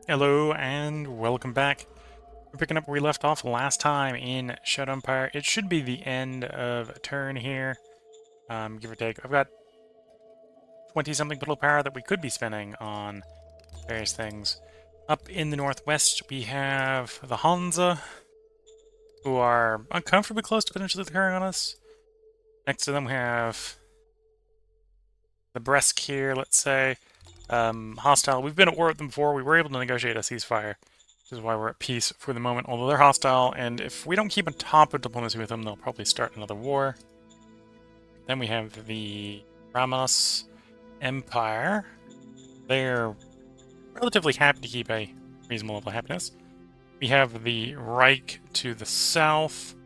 Hello and welcome back. We're picking up where we left off last time in Shadow Empire. It should be the end of a turn here, give or take. I've got 20-something political power that we could be spending on various things. Up in the northwest, we have the Hansa, who are uncomfortably close to potentially declaring on us. Next to them, we have the Bresk here, let's say. Hostile. We've been at war with them before. We were able to negotiate a ceasefire, which is why we're at peace for the moment, although they're hostile, and if we don't keep on top of diplomacy with them, they'll probably start another war. Then we have the Ramos Empire. They're relatively happy to keep a reasonable level of happiness. We have the Reich to the south.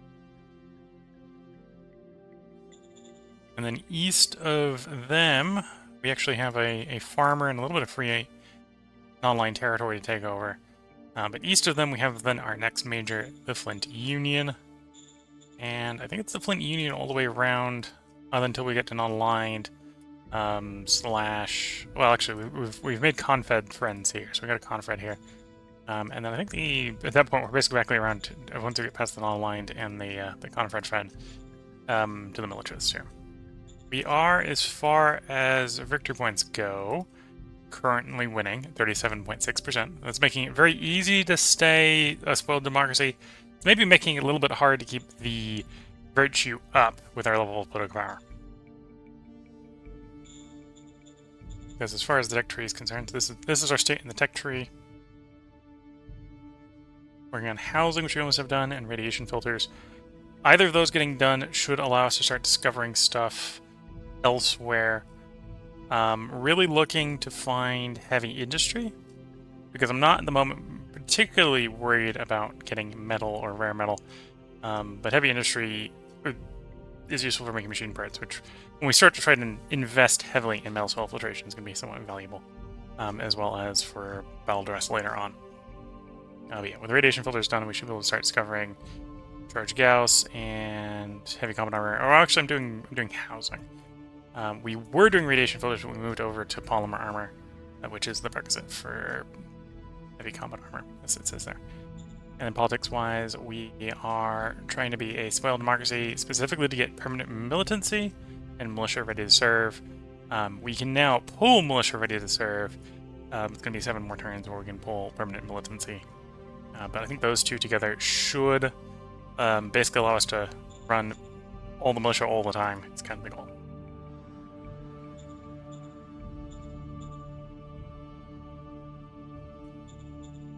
And then east of them, we actually have a farmer and a little bit of free online territory to take over. But east of them, we have then our next major, the Flint Union. And I think it's the Flint Union all the way around until we get to non-aligned slash... Well, actually, we've made Confed friends here, so we got a Confed here. And then I think at that point, we're basically back around once we get past the non-aligned and the Confed Fed to the militarists here. We are, as far as victory points go, currently winning 37.6%. That's making it very easy to stay a spoiled democracy. It's maybe making it a little bit hard to keep the virtue up with our level of political power. Because as far as the tech tree is concerned, this is our state in the tech tree. Working on housing, which we almost have done, and radiation filters. Either of those getting done should allow us to start discovering stuff elsewhere. Really looking to find heavy industry, because I'm not at the moment particularly worried about getting metal or rare metal, but heavy industry is useful for making machine parts, which when we start to try to invest heavily in metal soil filtration is going to be somewhat valuable, as well as for battle dress later on. But yeah, with the radiation filters done, we should be able to start discovering charge Gauss and heavy combat armor. Or actually, I'm doing housing. We were doing radiation filters, but we moved over to polymer armor, which is the prerequisite for heavy combat armor, as it says there. And then politics-wise, we are trying to be a spoiled democracy, specifically to get permanent militancy and militia ready to serve. We can now pull militia ready to serve. It's going to be 7 more turns where we can pull permanent militancy. But I think those two together should basically allow us to run all the militia all the time. It's kind of the goal.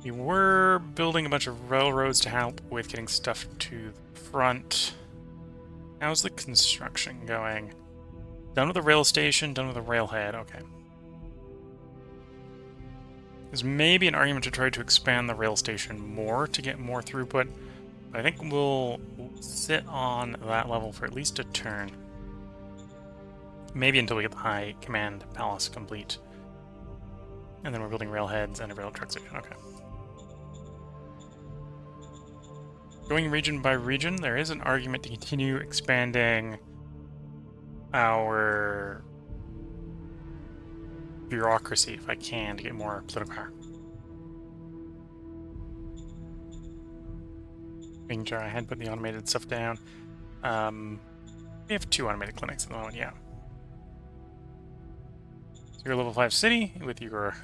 We were building a bunch of railroads to help with getting stuff to the front. How's the construction going? Done with the rail station, done with the railhead, okay. There's maybe an argument to try to expand the rail station more to get more throughput, but I think we'll sit on that level for at least a turn. Maybe until we get the High Command Palace complete. And then we're building railheads and a rail truck station, okay. Going region by region, there is an argument to continue expanding our bureaucracy if I can to get more political power. Making sure I had put the automated stuff down. We have 2 automated clinics at the moment, yeah. So you're a level 5 city with your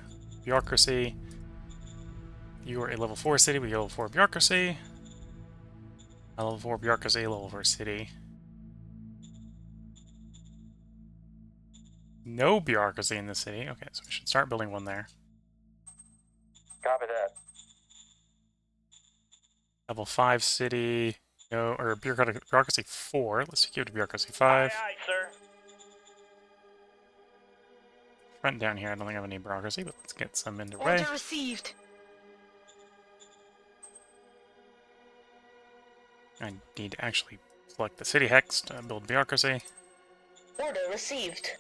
bureaucracy. You are a level 4 city with your level 4 bureaucracy. A level 4 bureaucracy, level 4 city. No bureaucracy in the city. Okay, so we should start building one there. Copy that. Level 5 city. No, or bureaucracy 4. Let's give it to bureaucracy 5. Aye, aye, sir. Front down here, I don't think I have any bureaucracy, but let's get some underway. Order received. I need to actually select the city hex to build bureaucracy. Order received.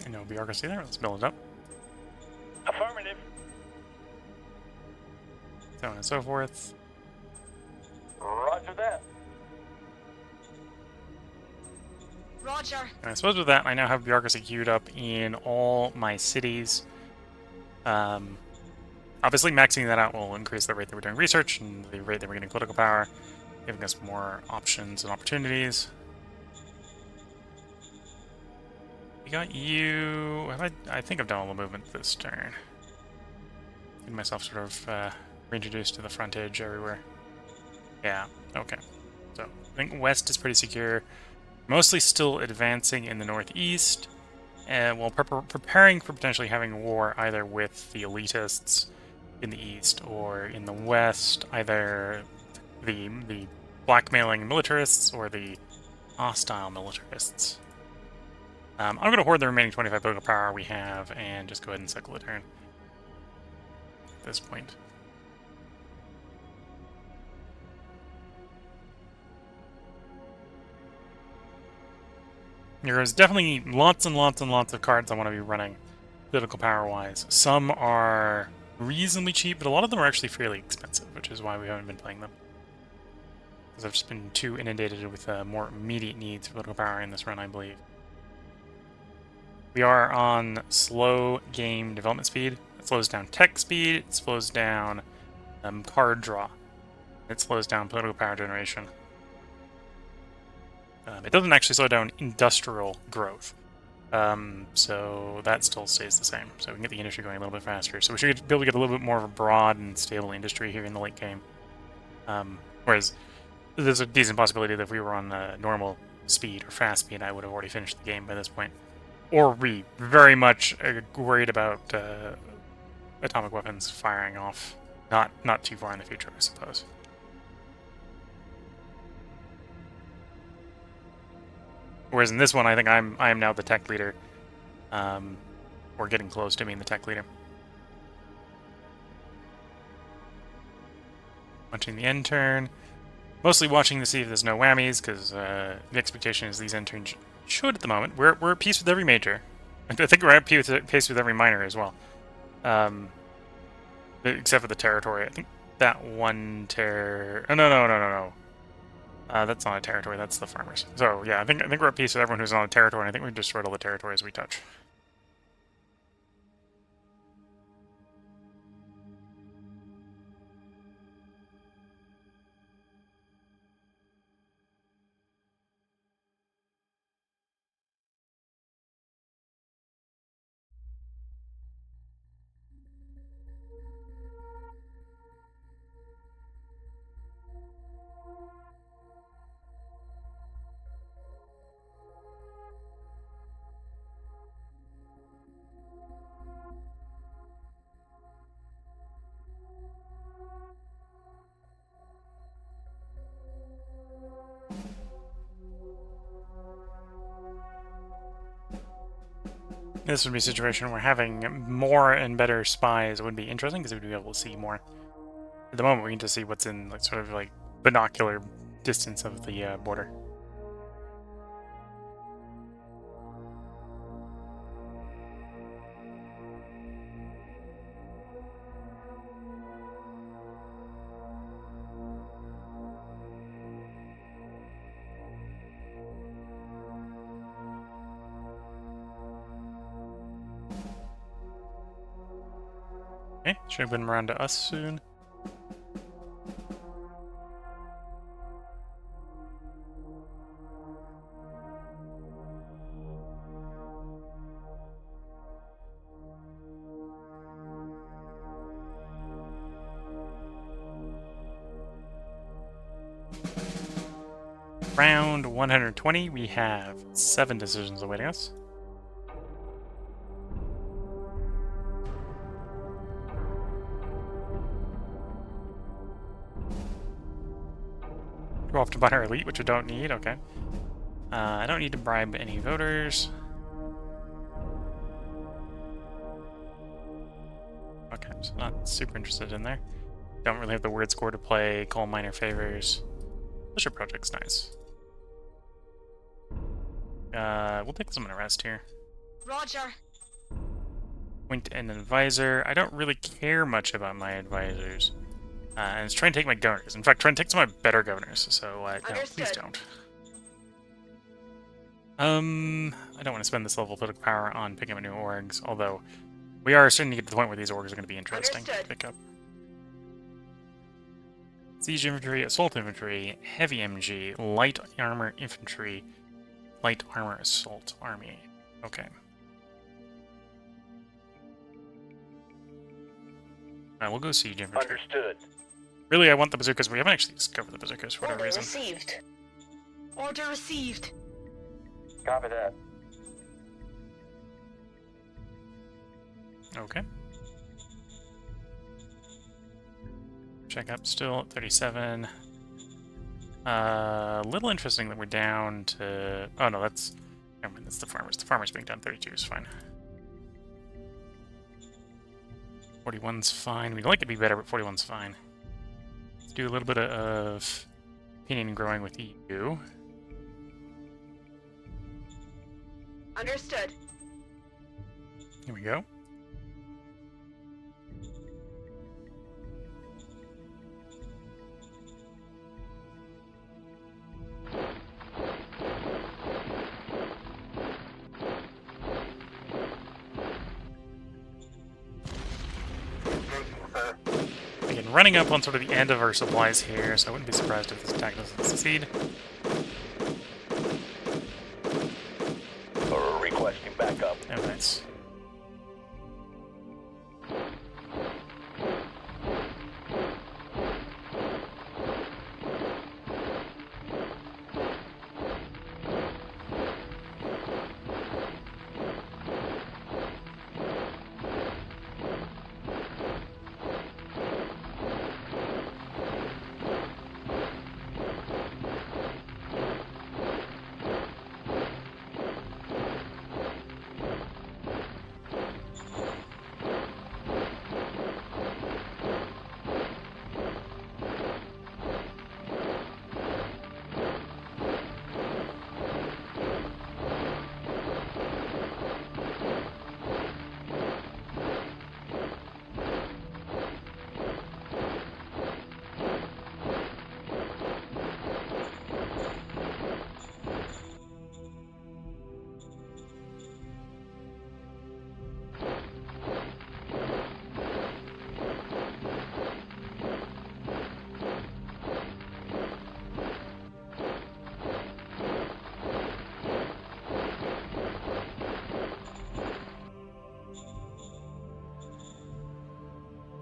And no bureaucracy there. Let's build it up. Affirmative. So on and so forth. Roger that. Roger. And I suppose with that, I now have bureaucracy queued up in all my cities. Obviously, maxing that out will increase the rate that we're doing research and the rate that we're getting political power, giving us more options and opportunities. We got you... I think I've done all the movement this turn. Getting myself sort of reintroduced to the frontage everywhere. Yeah, okay. So, I think west is pretty secure. Mostly still advancing in the northeast, while preparing for potentially having war either with the elitists in the east or in the west, either the blackmailing militarists or the hostile militarists. I'm going to hoard the remaining 25 political power we have and just go ahead and cycle the turn at this point. There's definitely lots and lots and lots of cards I want to be running, political power-wise. Some are reasonably cheap, but a lot of them are actually fairly expensive, which is why we haven't been playing them. Because I've just been too inundated with more immediate needs for political power in this run, I believe. We are on slow game development speed. It slows down tech speed, it slows down card draw, it slows down political power generation. It doesn't actually slow down industrial growth, so that still stays the same. So we can get the industry going a little bit faster. So we should be able to get a little bit more of a broad and stable industry here in the late game. Whereas there's a decent possibility that if we were on normal speed or fast speed, I would have already finished the game by this point. Or be very much worried about atomic weapons firing off. Not too far in the future, I suppose. Whereas in this one, I think I am now the tech leader. Or getting close to being the tech leader. Watching the end turn. Mostly watching to see if there's no whammies, because the expectation is these end turns should, at the moment. We're at peace with every major. I think we're at peace with every minor as well. Except for the territory. I think that one Oh, no. That's not a territory, that's the farmers. So, yeah, I think we're at peace with everyone who's on a territory, and I think we've destroyed all the territories we touch. This would be a situation where having more and better spies would be interesting, because we would be able to see more. At the moment, we can just see what's in sort of binocular distance of the border. Okay, should have been around to us soon. Round 120, we have 7 decisions awaiting us. Go off to buy our elite, which we don't need, okay. I don't need to bribe any voters. Okay, so not super interested in there. Don't really have the word score to play, coal miner favors. Militia project's nice. We'll take some rest here. Roger. Point an advisor. I don't really care much about my advisors. And it's trying to take my governors. In fact, trying to take some of my better governors. So, no, please don't. I don't want to spend this level of political power on picking up new orgs, although we are starting to get to the point where these orgs are going to be interesting to pick up. Siege infantry, assault infantry, heavy MG, light armor infantry, light armor assault army. Okay. Alright, we'll go siege infantry. Understood. Really, I want the bazookas, but we haven't actually discovered the bazookas for whatever Order reason. received. Order received. Copy that. Okay. Check up still at 37. A little interesting that we're down to... Oh no, that's... Never mind, that's the farmers. The farmers being down 32 is fine. 41's fine. We'd like it to be better, but 41's fine. Let's do a little bit of opinion growing with EU. Understood. Here we go. Again, running up on sort of the end of our supplies here, so I wouldn't be surprised if this attack doesn't succeed. Requesting backup. Oh, nice.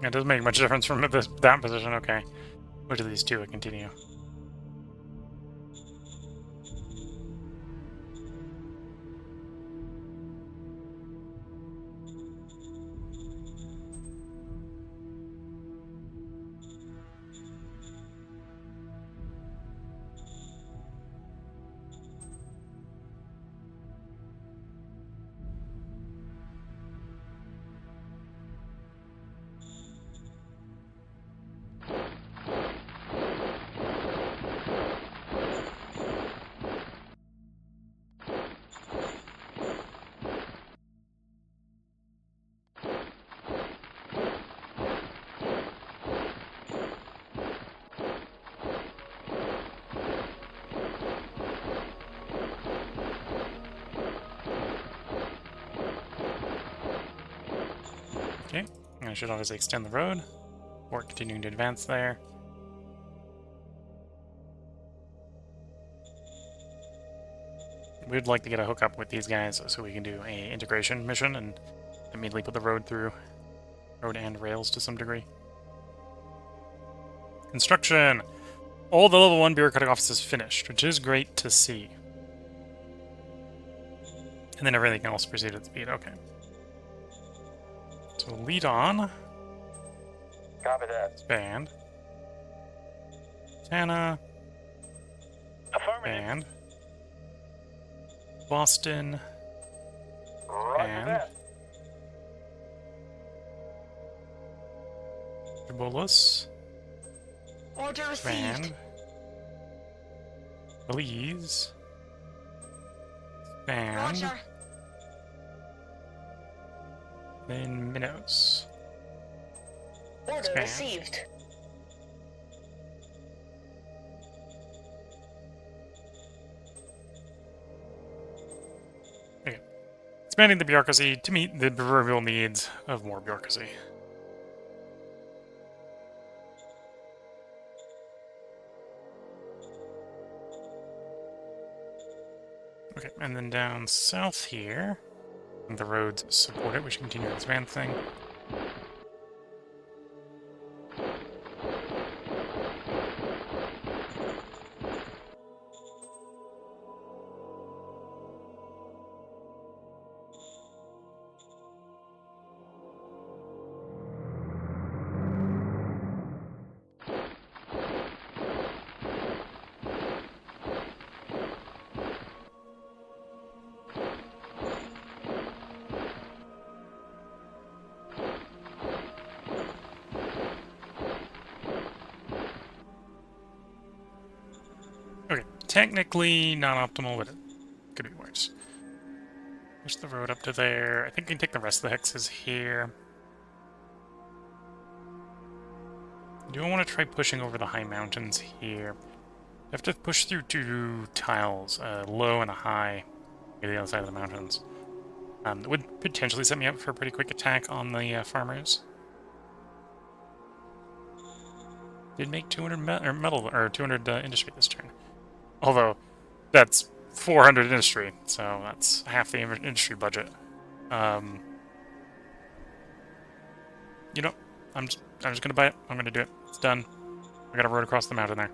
It doesn't make much difference from this, that position, okay. Which of these two I continue? Okay, I should obviously extend the road, or continuing to advance there. We'd like to get a hookup with these guys so we can do a integration mission and immediately put the road through. Road and rails to some degree. Construction! All the level 1 bureaucratic offices finished, which is great to see. And then everything else proceeded at speed, okay. So lead on. Copy that. Expand. Tana. Affirmative. Expand. Boston. Roger And that. Bolus. Order Expand. received. Belize. Expand. Roger. Then Minos. Order Expand. received. Expanding the bureaucracy to meet the proverbial needs of more bureaucracy. Okay, and then down south here, the roads support it. We should continue this van thing. Okay, technically not optimal, but it could be worse. Push the road up to there. I think we can take the rest of the hexes here. Do I want to try pushing over the high mountains here? I have to push through 2 tiles, a low and a high, to the other side of the mountains. That would potentially set me up for a pretty quick attack on the farmers. Did make 200 metal or 200 industry this turn. Although, that's 400 industry, so that's half the industry budget. You know, I'm just gonna buy it. I'm gonna do it. It's done. I got a road across the mountain there.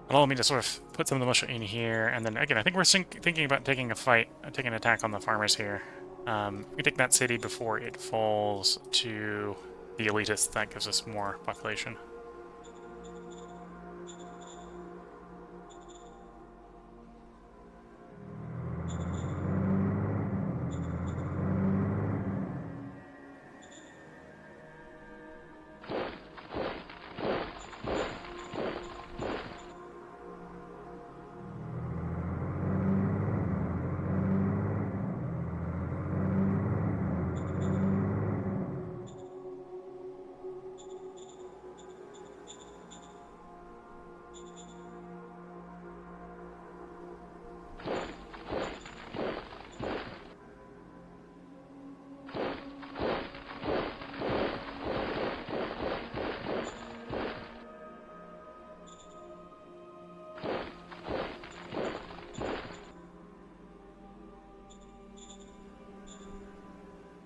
Allow me to sort of put some of the militia in here, and then again, I think we're thinking about taking a fight, taking an attack on the farmers here. We take that city before it falls to the elitists. That gives us more population.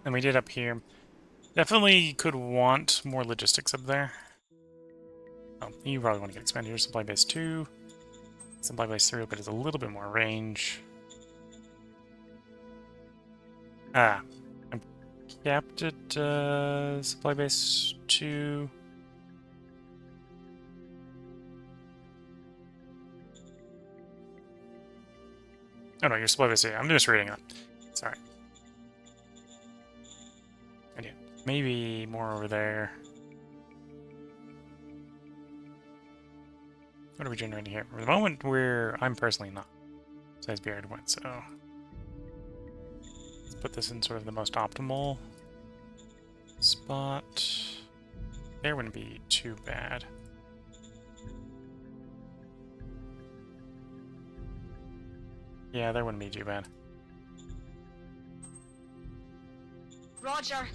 And we did up here. Definitely could want more logistics up there. Oh, you probably want to get expanded here. Supply base 2. Supply base 3 but it's a little bit more range. I'm capped at supply base 2. Oh no, your supply base 3. I'm just reading it. Sorry. And yeah, maybe more over there. What are we generating here? For the moment, I'm personally not. Besides Beard went, so let's put this in sort of the most optimal spot. There wouldn't be too bad. Yeah, there wouldn't be too bad. Roger.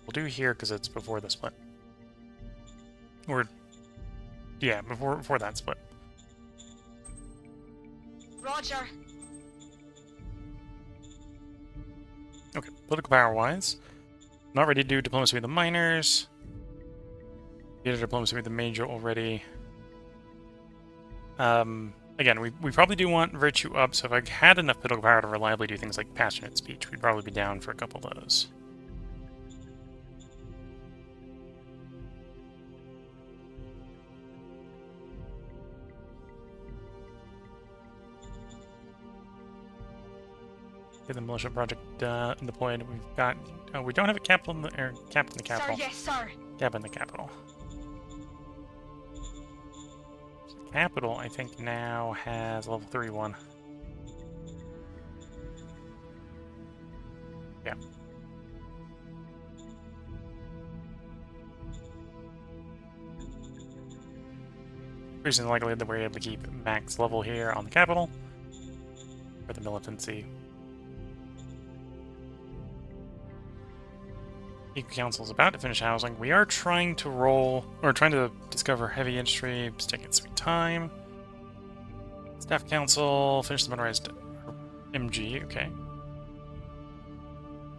We'll do here because it's before the split. Or, yeah, before that split. Roger. Okay, political power-wise, not ready to do diplomacy with the miners. Did a diplomacy with the major already. Again, we probably do want virtue up, so if I had enough political power to reliably do things like passionate speech, we'd probably be down for a couple of those. Get the militia project deployed. We've got. We don't have a capital in the cap in the capital. Sir, yes, sir. Cap in the capital. So capital, I think, now has level 3-1. Yeah. Reason likely that we're able to keep max level here on the capital. for the militancy. Eco Council is about to finish housing. We are trying to roll, or trying to discover heavy industry. It's taking sweet time. Staff Council, finish the motorized MG, okay.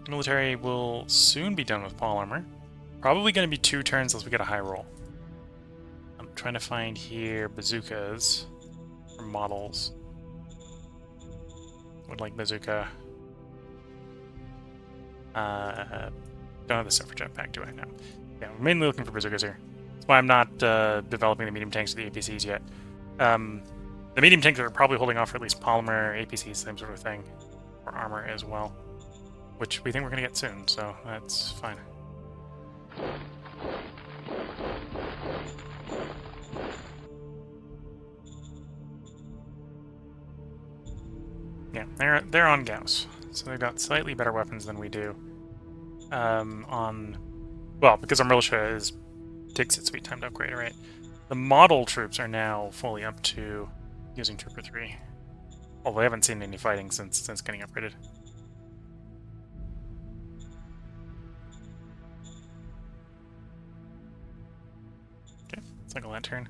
Military will soon be done with Paul Armor. Probably going to be 2 turns unless we get a high roll. I'm trying to find here bazookas or models. Would like bazooka. Don't have the suffragette pack, do I? No. Yeah, we're mainly looking for bazookas here. That's why I'm not developing the medium tanks or the APCs yet. The medium tanks are probably holding off for at least polymer, APCs, same sort of thing. Or armor as well. Which we think we're going to get soon, so that's fine. Yeah, they're on Gauss, so they've got slightly better weapons than we do. Well, because our militia takes its sweet time to upgrade, right? The model troops are now fully up to using Trooper 3. Although I haven't seen any fighting since getting upgraded. Okay, cycle that turn.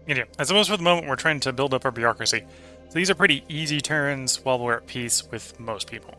Yeah, I suppose for the moment we're trying to build up our bureaucracy. So these are pretty easy turns while we're at peace with most people.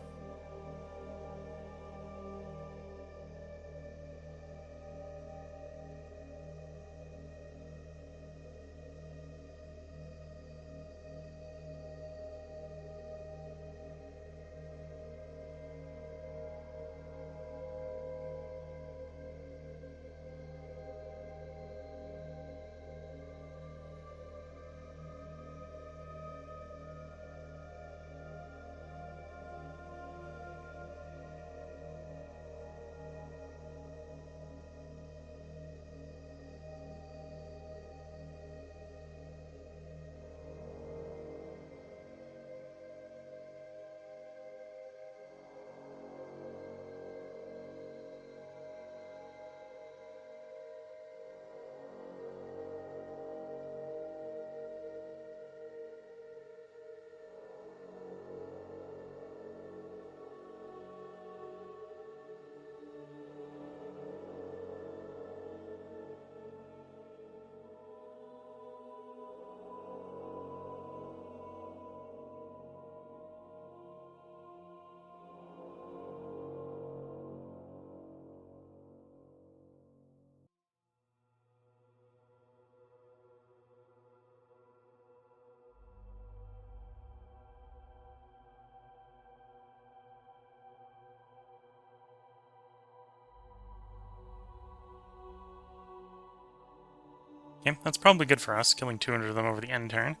Okay, that's probably good for us, killing 200 of them over the end turn.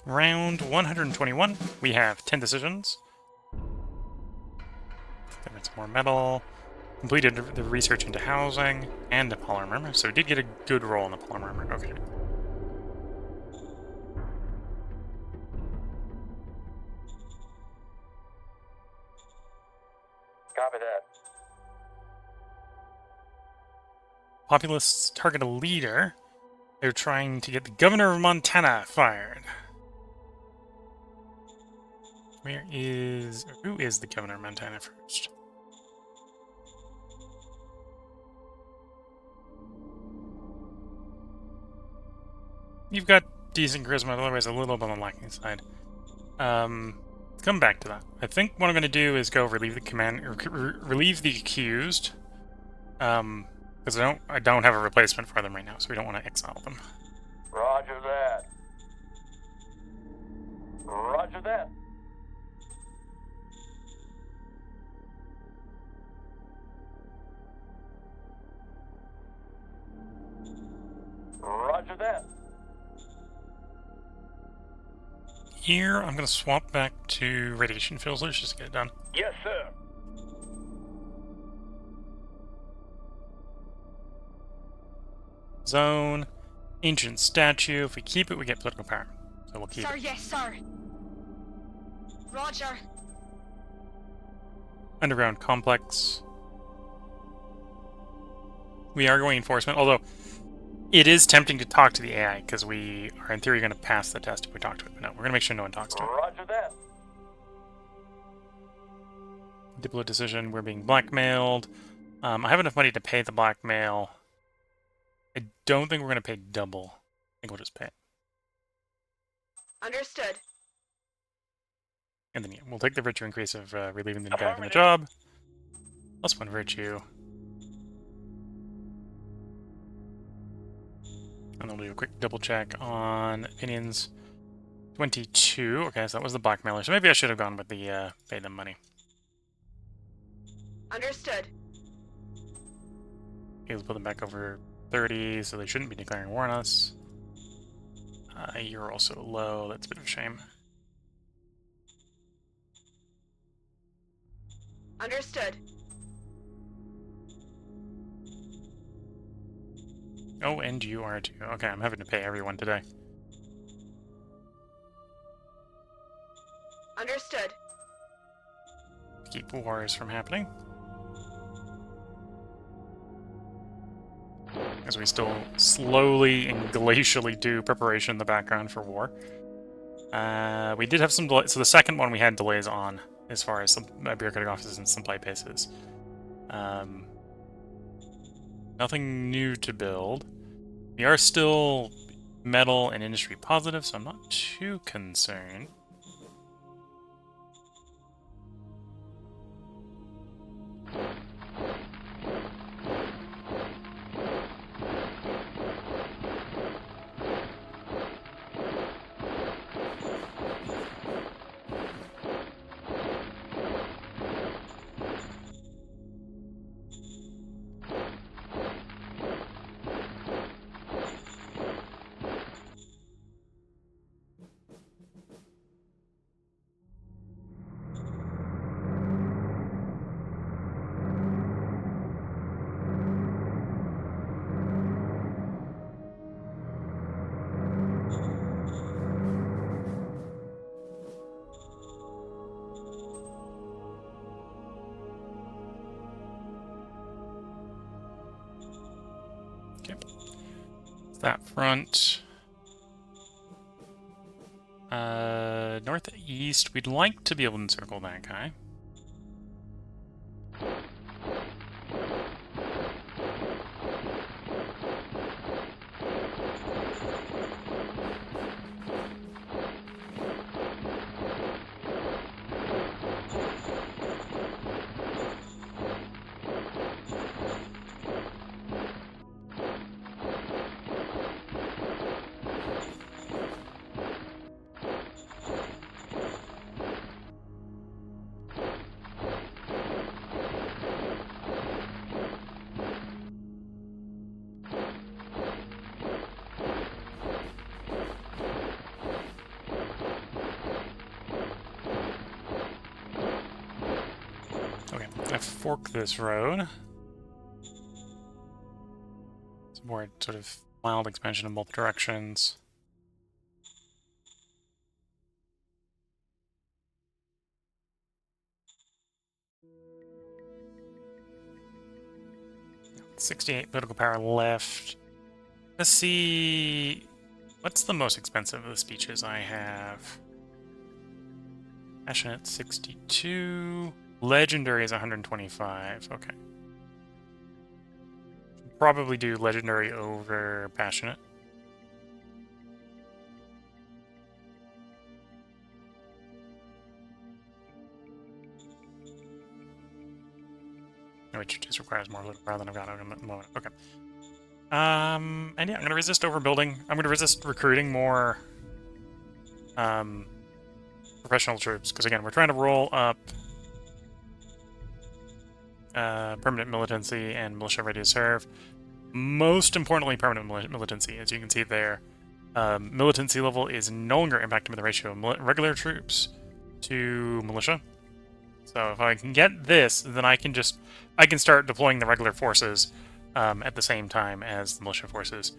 Round 121, we have 10 decisions. There's some more metal. Completed the research into housing and the polymer armor, so did get a good roll on the polymer armor. Okay. Copy that. Populists target a leader. They're trying to get the governor of Montana fired. Who is the governor of Montana first? you've got decent charisma, otherwise a little bit on the lacking side. Come back to that. I think what I'm going to do is go relieve the relieve the accused. Because I don't have a replacement for them right now, so we don't want to exile them. Roger that. Roger that. Roger that. Here, I'm going to swap back to radiation filters just to get it done. Yes, sir. Zone, ancient statue. If we keep it, we get political power. So we'll keep Sir, it. yes, sir. Roger. Underground complex. We are going enforcement, although it is tempting to talk to the AI, because we are in theory going to pass the test if we talk to it. But no, we're going to make sure no one talks to it. Roger that. Diplo decision, we're being blackmailed. I have enough money to pay the blackmail. I don't think we're going to pay double. I think we'll just pay it. Understood. And then yeah, we'll take the virtue increase of relieving the guy from the job. Plus 1 virtue. And then we'll do a quick double check on opinions. 22. Okay, so that was the blackmailer. So maybe I should have gone with the pay them money. Understood. Okay, let's put them back over 30, so they shouldn't be declaring war on us. You're also low. That's a bit of a shame. Understood. Oh, and you are too. Okay, I'm having to pay everyone today. Understood. Keep wars from happening. As we still slowly and glacially do preparation in the background for war. We did have some delays. So the second one we had delays on, as far as some bureaucratic offices and supply bases. Nothing new to build. We are still metal and industry positive, so I'm not too concerned. Okay. That front. Northeast, we'd like to be able to encircle that guy. Okay, I'm gonna fork this road. Some more sort of mild expansion in both directions. $68 political power left. Let's see. What's the most expensive of the speeches I have? Passionate 62. Legendary is 125. Okay. Probably do legendary over passionate. which just requires more power than I've got at the moment. Okay. And yeah, I'm gonna resist overbuilding. I'm gonna resist recruiting more professional troops, because again, we're trying to roll up permanent militancy and militia ready to serve. Most importantly, permanent militancy, as you can see there. Militancy level is no longer impacted by the ratio of regular troops to militia. So if I can get this, then I can start deploying the regular forces at the same time as the militia forces.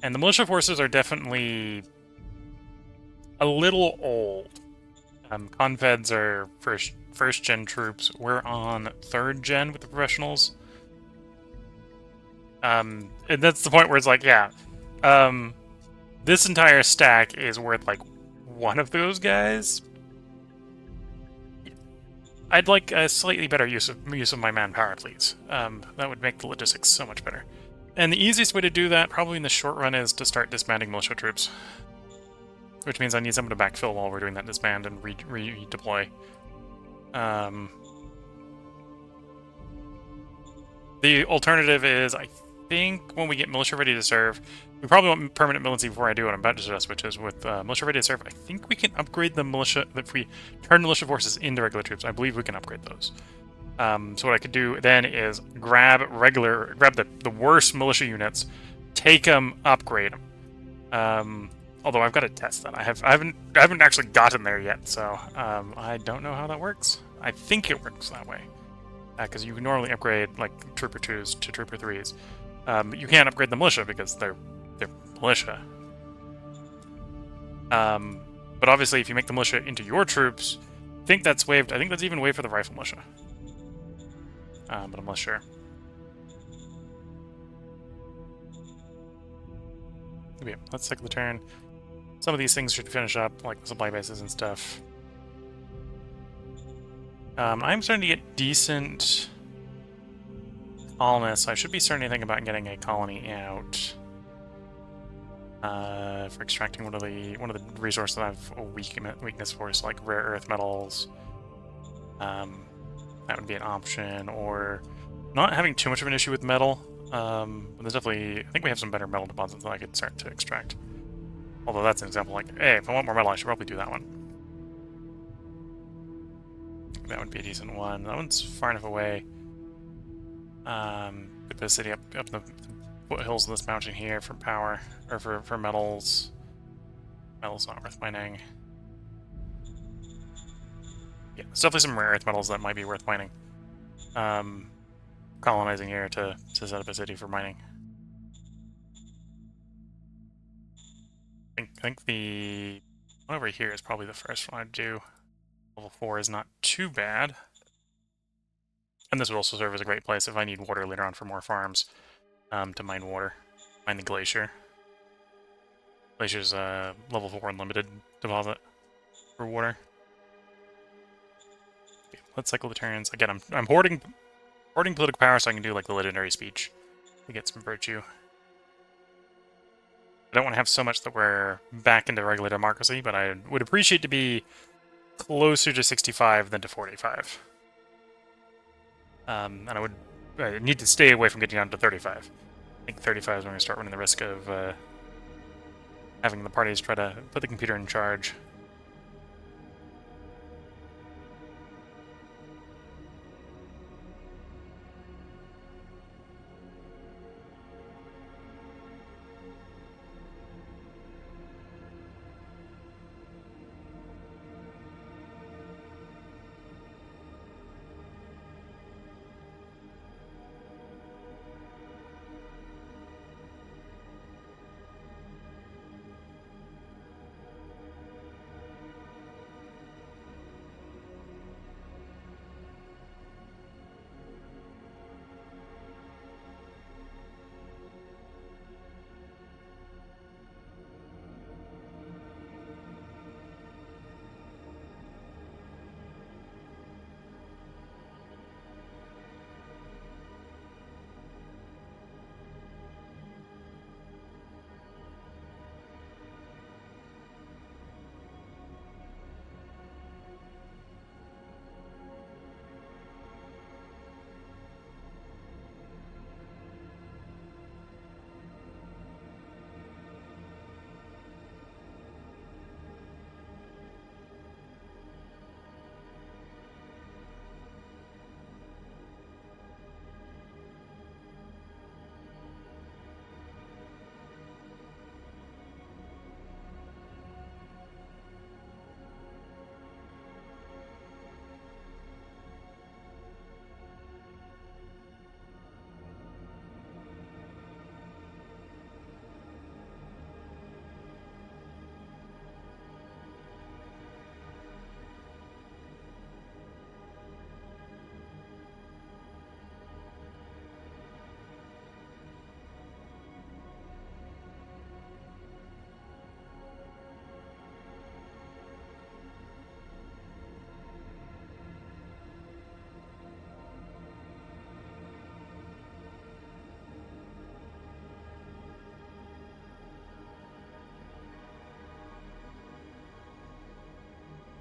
And the militia forces are definitely a little old. Confeds are first gen troops. We're on 3rd gen with the professionals. And that's the point where it's like, yeah, this entire stack is worth like one of those guys. I'd like a slightly better use of my manpower, please. That would make the logistics so much better. And the easiest way to do that, probably in the short run, is to start disbanding militia troops. Which means I need someone to backfill while we're doing that disband and redeploy. The alternative is, I think, when we get militia ready to serve, we probably want permanent militancy before I do what I'm about to suggest, which is with militia ready to serve. I think we can upgrade the militia. If we turn militia forces into regular troops, I believe we can upgrade those. So what I could do then is grab the worst militia units, take them, upgrade them. Although I've got to test that. I haven't actually gotten there yet, so I don't know how that works. I think it works that way, because you can normally upgrade like Trooper 2s to Trooper 3s. You can't upgrade the militia because they're militia. But obviously, if you make the militia into your troops, I think that's waived. I think that's even waived for the rifle militia. But I'm less sure. Okay, let's cycle the turn. Some of these things should finish up, like the supply bases and stuff. I'm starting to get decent colonists, so I should be starting to think about getting a colony out for extracting one of the resources that I have a weakness for, so like rare earth metals. That would be an option, or not having too much of an issue with metal. But there's definitely, I think we have some better metal deposits that I could start to extract. Although that's an example, like, hey, if I want more metal, I should probably do that one. That would be a decent one. That one's far enough away. Put the city up the foothills of this mountain here for power, or for metals. Metal's not worth mining. Yeah, there's definitely some rare earth metals that might be worth mining. Colonizing here to set up a city for mining. I think the one over here is probably the first one I'd do. Level 4 is not too bad. And this would also serve as a great place if I need water later on for more farms, to mine water. Mine the glacier. Glacier's level 4 unlimited deposit for water. Okay, let's cycle the turns. Again, I'm hoarding political power so I can do like the legendary speech to get some virtue. I don't want to have so much that we're back into regular democracy, but I would appreciate to be closer to 65 than to 45. And I need to stay away from getting down to 35. I think 35 is when we're going to start running the risk of having the parties try to put the computer in charge.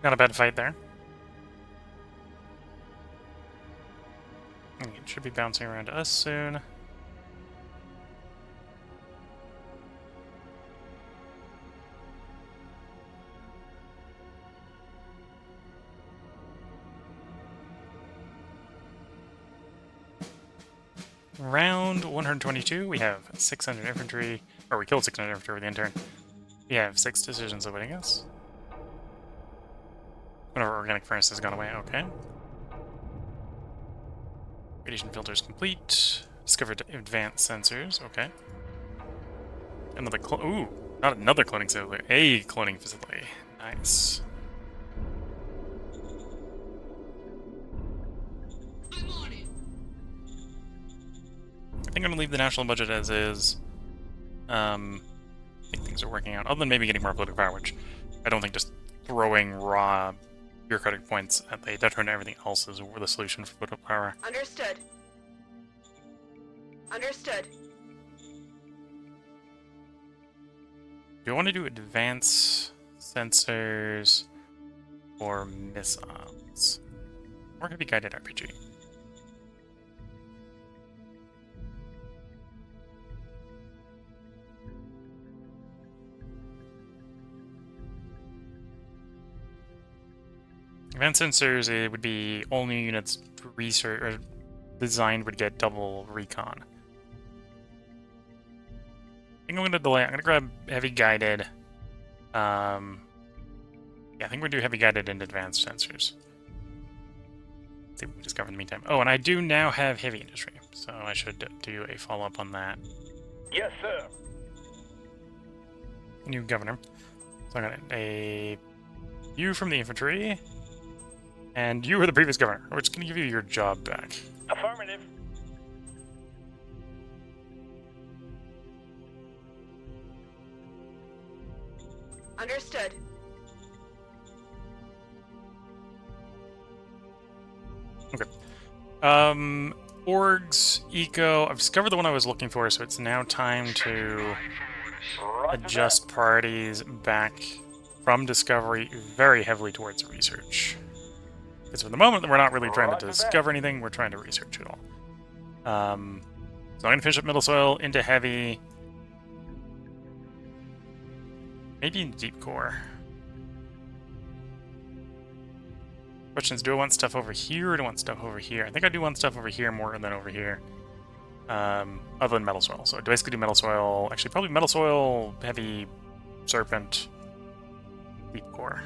Not a bad fight there. It should be bouncing around to us soon. Round 122, we have 600 infantry, or we killed 600 infantry with the intern. We have 6 decisions awaiting us. One of our organic furnace has gone away, okay. Radiation filters complete. Discovered advanced sensors, okay. Another ooh, not another cloning facility, a cloning facility. Nice. I think I'm gonna leave the national budget as is. I think things are working out, other than maybe getting more political power, which I don't think just throwing raw bureaucratic points at the detriment of everything else is the solution for political power. Understood. Understood. Do I want to do advanced sensors or missiles? Or heavy guided RPG? Advanced sensors, it would be only units research or designed would get double recon. I think I'm gonna delay. I'm gonna grab heavy guided. Yeah, I think we're gonna do heavy guided and advanced sensors. See what we discover in the meantime. Oh, and I do now have heavy industry, so I should do a follow up on that. Yes, sir. New governor. So I got a you from the infantry. And you were the previous governor. We're just going to give you your job back. Affirmative. Understood. Okay. Orgs, eco. I've discovered the one I was looking for, so it's now time to adjust priorities back from discovery very heavily towards research. Because for the moment, we're not really trying to discover anything, we're trying to research it all. So I'm going to finish up middle soil into heavy. Maybe in deep core. Question is, do I want stuff over here or do I want stuff over here? I think I do want stuff over here more than over here. Other than metal soil. So I basically do metal soil, actually probably metal soil, heavy, serpent, deep core.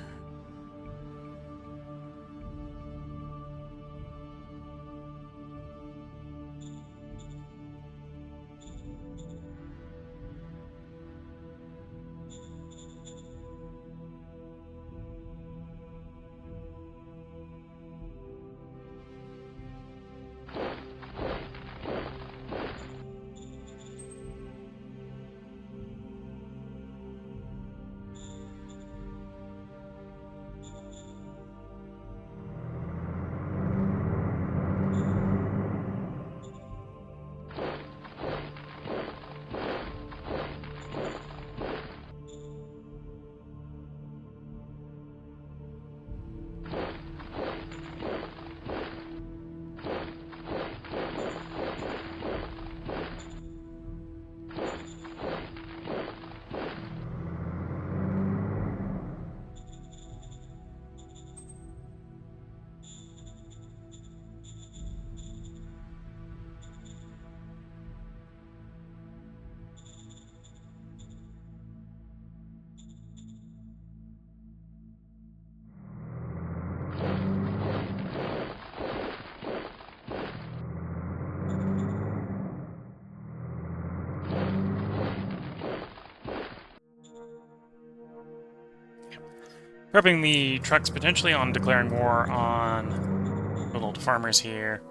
Prepping the trucks potentially on declaring war on little farmers here.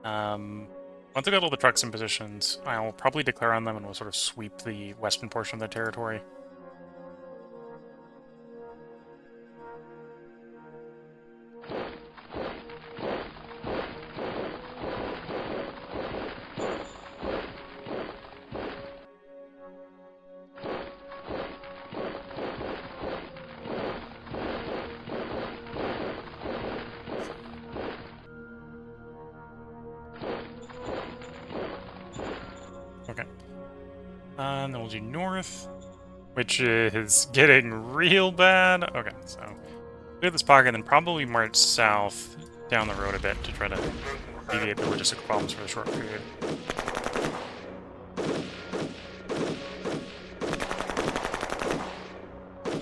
Once I got all the trucks in positions, I'll probably declare on them and we'll sort of sweep the western portion of their territory. Okay. And then we'll do north, which is getting real bad. Okay, so clear this pocket, and then probably march south down the road a bit to try to alleviate the logistical problems for the short period.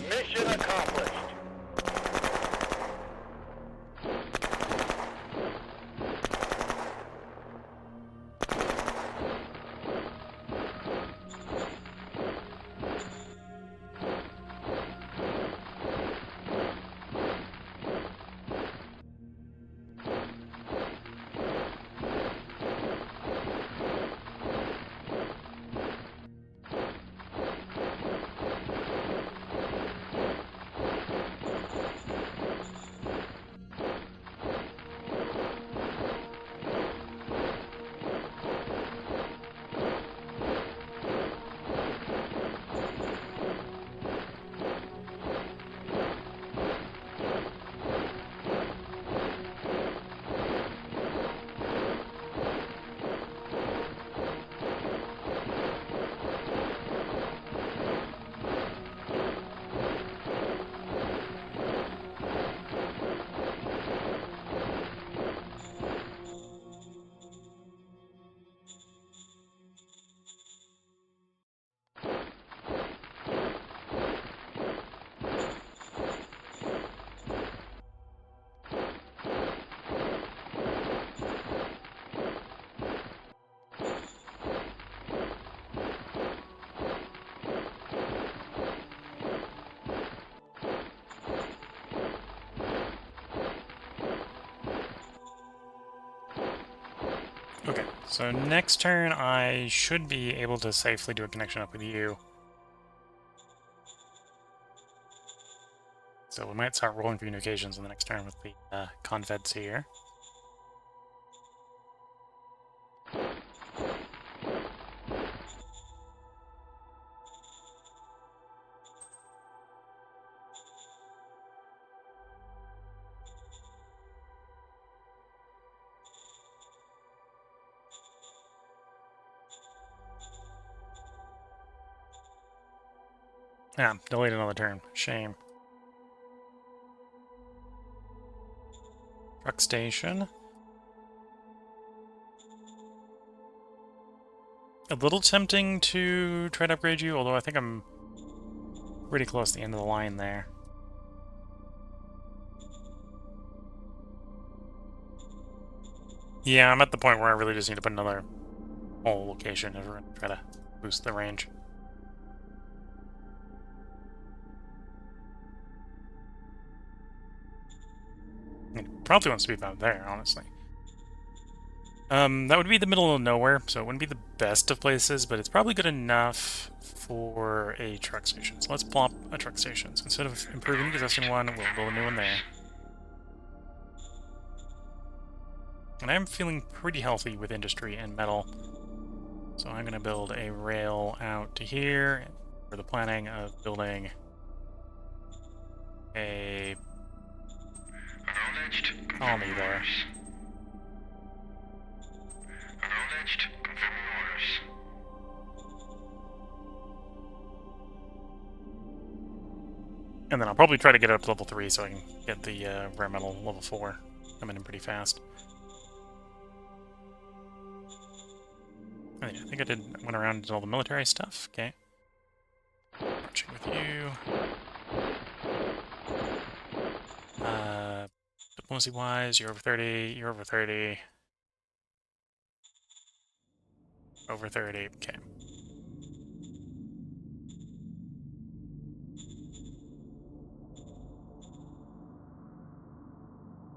Mission accomplished. Okay, so next turn I should be able to safely do a connection up with you. So we might start rolling communications in the next turn with the conveds here. Yeah, delayed another turn. Shame. Truck station. A little tempting to try to upgrade you, although I think I'm pretty close to the end of the line there. Yeah, I'm at the point where I really just need to put another whole location if we're going to try to boost the range. It probably wants to be about there, honestly. That would be the middle of nowhere, so it wouldn't be the best of places, but it's probably good enough for a truck station. So let's plop a truck station. So instead of improving the existing one, we'll build a new one there. And I'm feeling pretty healthy with industry and metal. So I'm going to build a rail out to here for the planning of building a colony there. Acknowledged. Confirming orders. And then I'll probably try to get it up to level 3 so I can get the rare metal level 4 coming in pretty fast. Oh, yeah, I think I went around and did all the military stuff. Okay. Marching with you. Diplomacy-wise, you're over 30, you're over 30. Over 30, okay.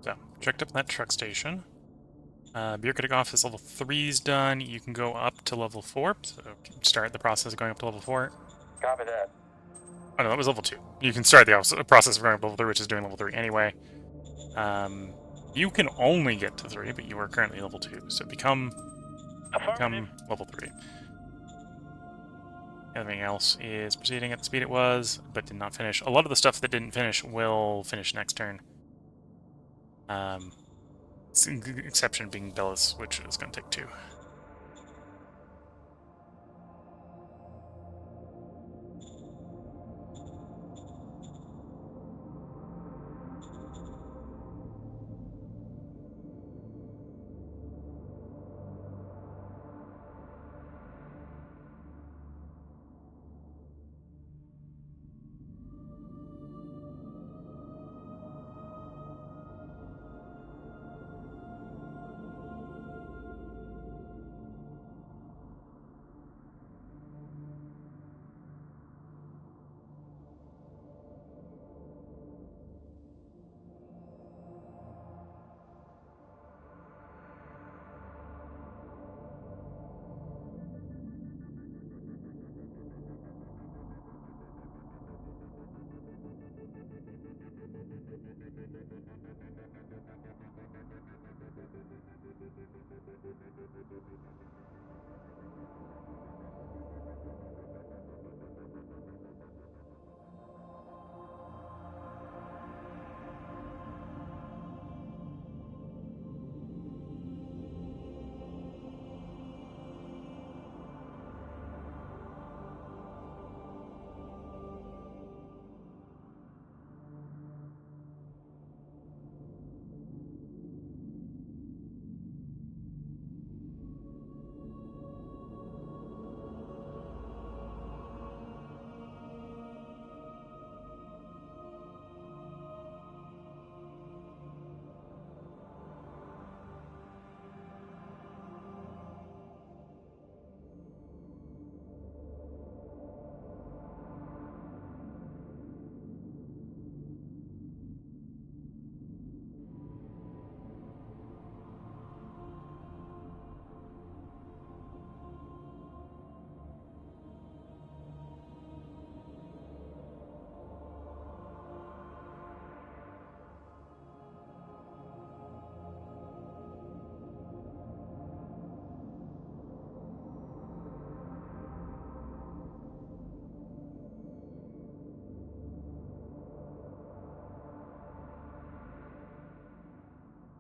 So, checked up that truck station. Bureaucratic office level 3 is done. You can go up to level 4, so start the process of going up to level 4. Copy that. Oh no, that was level 2. You can start the process of going up to level 3, which is doing level 3 anyway. You can only get to 3, but you are currently level 2, so become level 3. Everything else is proceeding at the speed it was, but did not finish. A lot of the stuff that didn't finish will finish next turn. Exception being Bellis, which is going to take 2.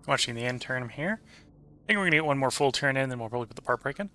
watching the end turn here. I think we're going to get one more full turn in, then we'll probably put the part break in.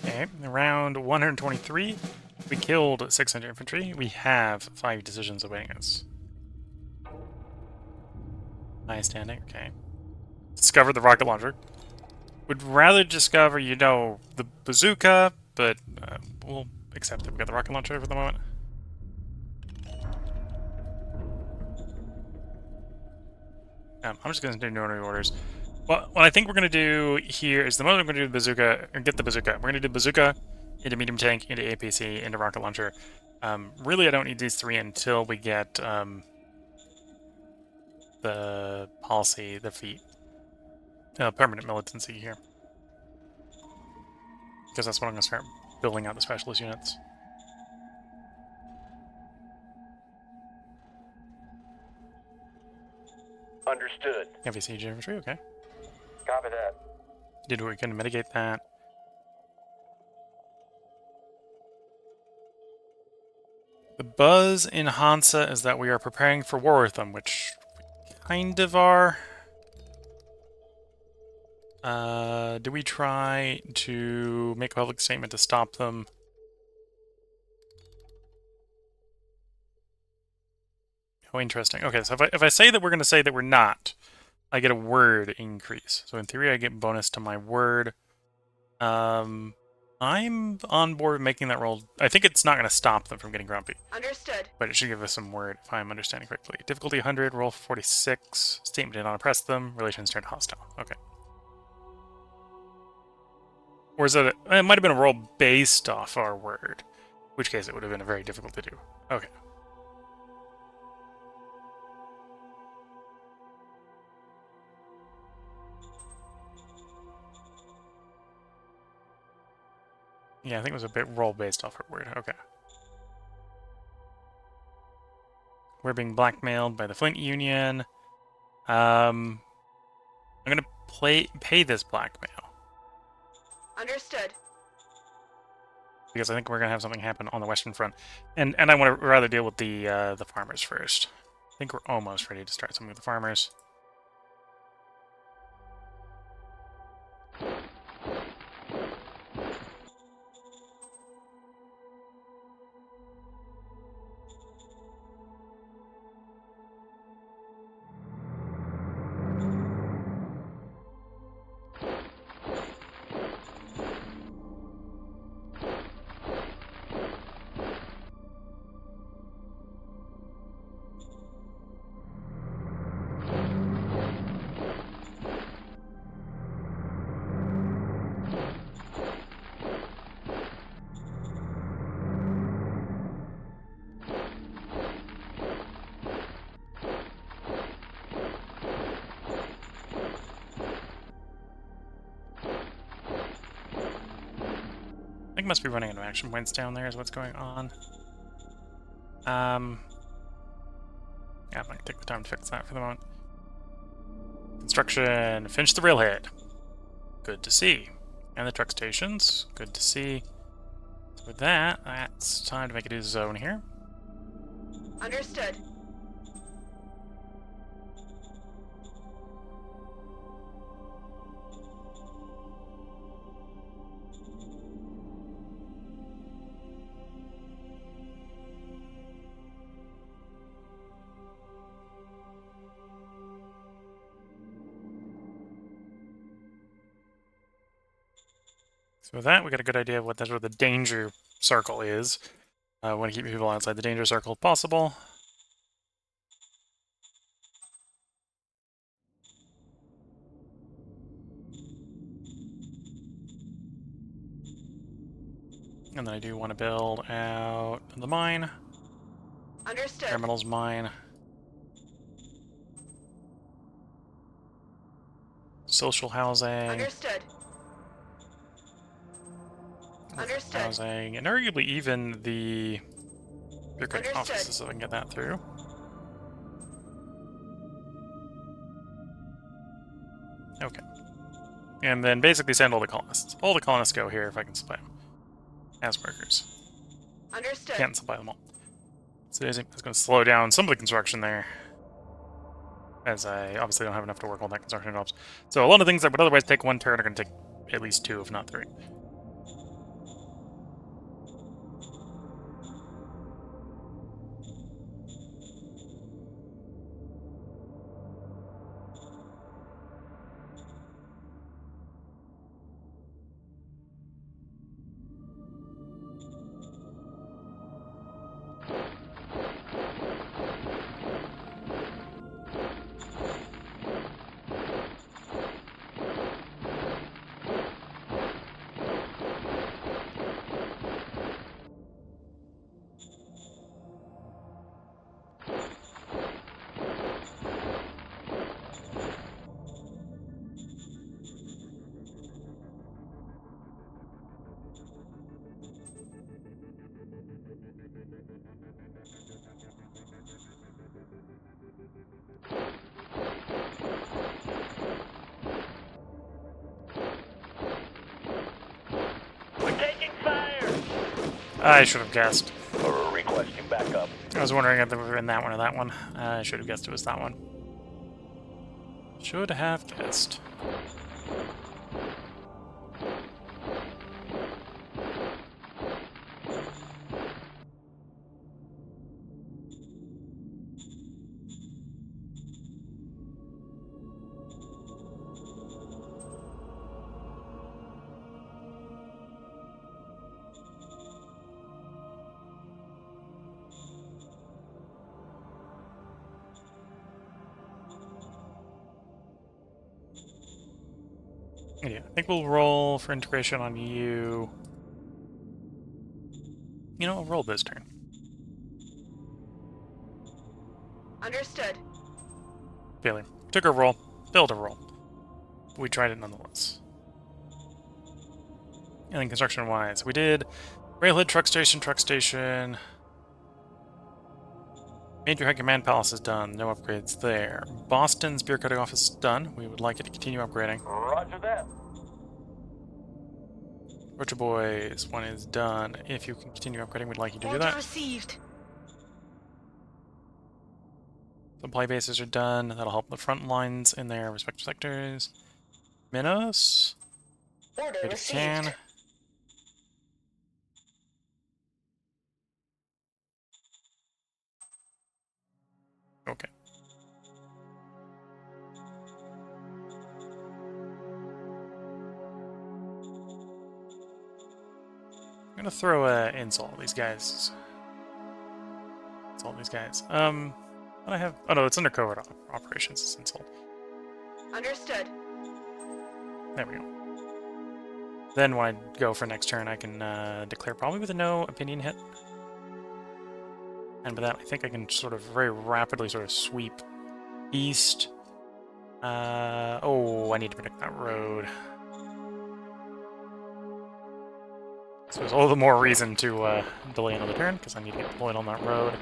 Okay, round 123. We killed 600 infantry. We have 5 decisions awaiting us. High standing, okay. Discover the rocket launcher. Would rather discover, you know, the bazooka, but we'll accept that we got the rocket launcher for the moment. I'm just going to do no orders. Well, what I think we're going to do here is the moment I'm going to do the bazooka, or get the bazooka. We're going to do bazooka into medium tank, into APC, into rocket launcher. Really, I don't need these 3 until we get the policy, the feat, permanent militancy here. Because that's when I'm going to start building out the specialist units. Understood. Heavy siege infantry, okay. Copy that. Did we can mitigate that? The buzz in Hansa is that we are preparing for war with them, which we kind of are. Do we try to make a public statement to stop them? Oh, interesting. Okay, so if I say that we're going to say that we're not, I get a word increase. So in theory, I get bonus to my word. I'm on board with making that roll. I think it's not going to stop them from getting grumpy. Understood. But it should give us some word, if I'm understanding correctly. Difficulty 100, roll 46. Statement did not oppress them. Relations turned hostile. Okay. Or is it? It might have been a roll based off our word. In which case it would have been very difficult to do. Okay. Yeah, I think it was a bit roll based off our word. Okay. We're being blackmailed by the Flint Union. I'm gonna pay this blackmail. Understood. Because I think we're gonna have something happen on the Western Front, and I want to rather deal with the farmers first. I think we're almost ready to start something with the farmers. I think must be running into action points down there is what's going on. Yeah, I'm gonna take the time to fix that for the moment. Construction, finish the railhead. Good to see. And the truck stations, good to see. So with that, that's time to make it a zone here. Understood. So with that, we got a good idea of what the danger circle is. I want to keep people outside the danger circle if possible. And then I do want to build out the mine. Understood. Terminals mine. Social housing. Understood. Understood. Housing. And arguably even the bureaucratic Understood. offices, if I can get that through. Okay. And then basically send all the colonists. All the colonists go here if I can supply them. As workers. Understood. Can't supply them all. So it's going to slow down some of the construction there. As I obviously don't have enough to work on that construction jobs. So a lot of things that would otherwise take one turn are going to take at least 2, if not 3. We're taking fire! I should have guessed. Requesting backup. I was wondering if they were in that one or that one. I should have guessed it was that one. Should have guessed. Yeah, I think we'll roll for integration on you. You know, I'll roll this turn. Understood. Failure. Took a roll. Failed a roll. But we tried it nonetheless. And then construction-wise, we did railhead, truck station. Major High Command Palace is done. No upgrades there. Boston's bureaucratic office is done. We would like it to continue upgrading. Roger that. Butcher Boys, one is done. If you can continue upgrading, we'd like you to do Order that. received. Supply bases are done. That'll help the front lines in their respective sectors. Minos. Order If you received. can. Okay. I'm gonna throw a insult at these guys. Insult these guys. What I have? Oh no, it's under covert operations. It's insult. Understood. There we go. Then when I go for next turn, I can declare probably with a no opinion hit. And with that, I think I can sort of very rapidly sort of sweep east. Oh, I need to protect that road. So there's all the more reason to delay another turn, because I need to get deployed on that road.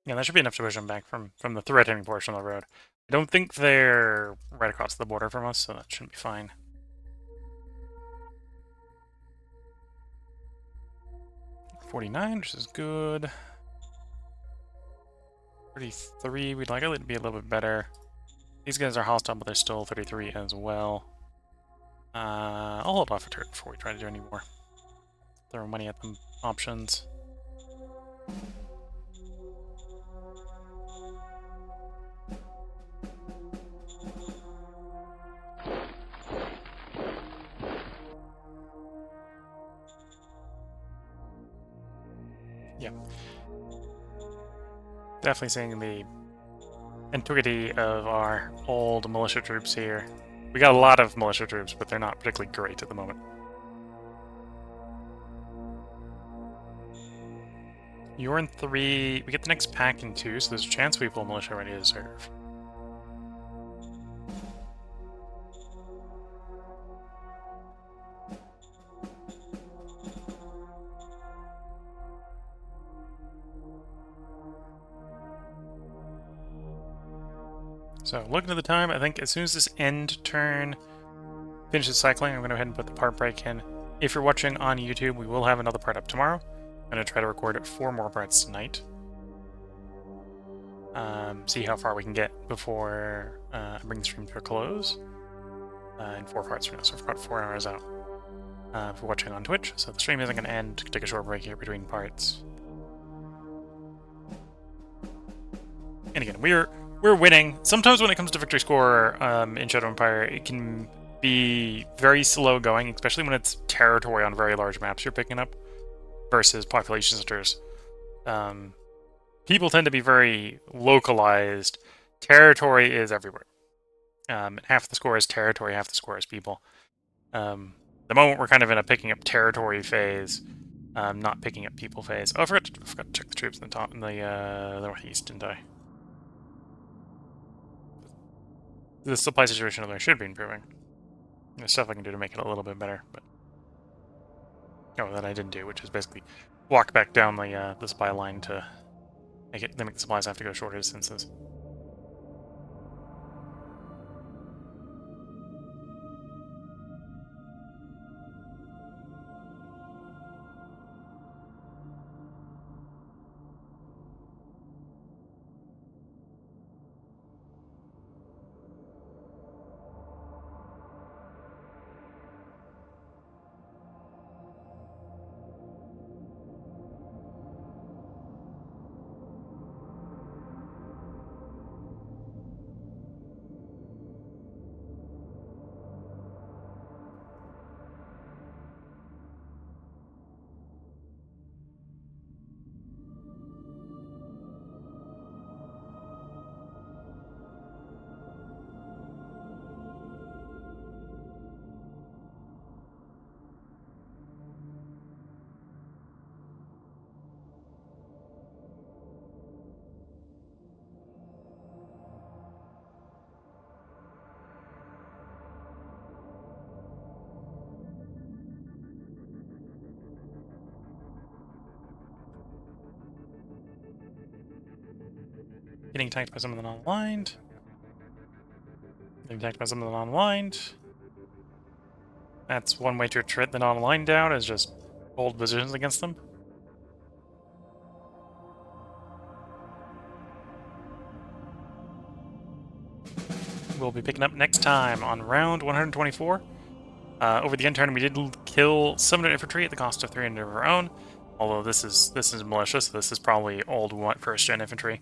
Yeah, that should be enough to push them back from the threatening portion of the road. I don't think they're right across the border from us, so that shouldn't be fine. $49, which is good. 33, we'd like it to be a little bit better. These guys are hostile, but they're still 33 as well. I'll hold off a turn before we try to do any more. Throw money at them options. Yeah. Definitely seeing the antiquity of our old militia troops here. We got a lot of militia troops, but they're not particularly great at the moment. You're in 3. We get the next pack in 2, so there's a chance we pull militia ready to serve. So, looking at the time, I think as soon as this end turn finishes cycling, I'm going to go ahead and put the part break in. If you're watching on YouTube, we will have another part up tomorrow. I'm going to try to record 4 more parts tonight. See how far we can get before I bring the stream to a close. In 4 parts from now, so we're about 4 hours out. If you're watching on Twitch, so the stream isn't going to end. Take a short break here between parts. And again, we're winning. Sometimes when it comes to victory score in Shadow Empire, it can be very slow going, especially when it's territory on very large maps you're picking up versus population centers. People tend to be very localized. Territory is everywhere. Half the score is territory, half the score is people. The moment we're kind of in a picking up territory phase, not picking up people phase. Oh, I forgot to check the troops in the northeast, didn't I? The supply situation over there should be improving. There's stuff I can do to make it a little bit better, but that I didn't do, which is basically walk back down the supply line to make the supplies have to go shorter distances. Getting attacked by some of the non-aligned. Getting attacked by some of the non-aligned. That's one way to treat the non-aligned down, is just hold positions against them. We'll be picking up next time on round 124. Over the end turn, we did kill 700 infantry at the cost of 300 of our own. Although this is militia, so this is probably old first-gen infantry.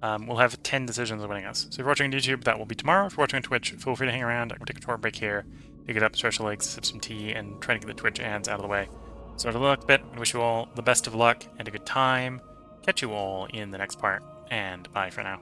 We'll have 10 decisions winning us. So if you're watching on YouTube, that will be tomorrow. If you're watching on Twitch, feel free to hang around. I'm going to take a short break here, pick it up, stretch the legs, sip some tea, and try to get the Twitch ads out of the way. So to luck bit, I wish you all the best of luck and a good time. Catch you all in the next part, and bye for now.